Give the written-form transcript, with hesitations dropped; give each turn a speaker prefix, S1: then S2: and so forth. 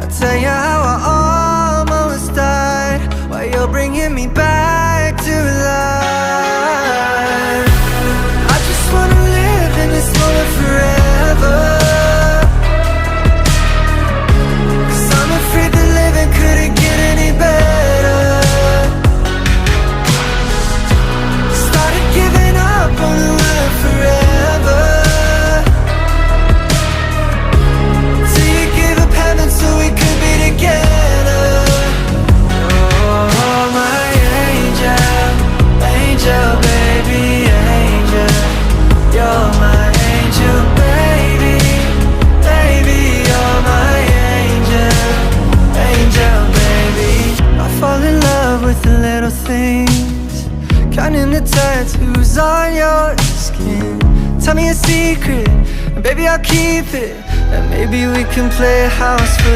S1: I'll tell you how I almost died, while you're bringing me back to life. I just wanna live in this moment forever, 'cause I'm afraid that living couldn't get any better. Started giving up on the world forever, till you gave up heaven so we could be together. Oh, my angel, angel, baby, angel. You're my angel, baby, baby, you're my angel, angel, baby. I fall in love with the little things, counting the tattoos on your skin. Tell me a secret, and baby I'll keep it, and maybe we can play house for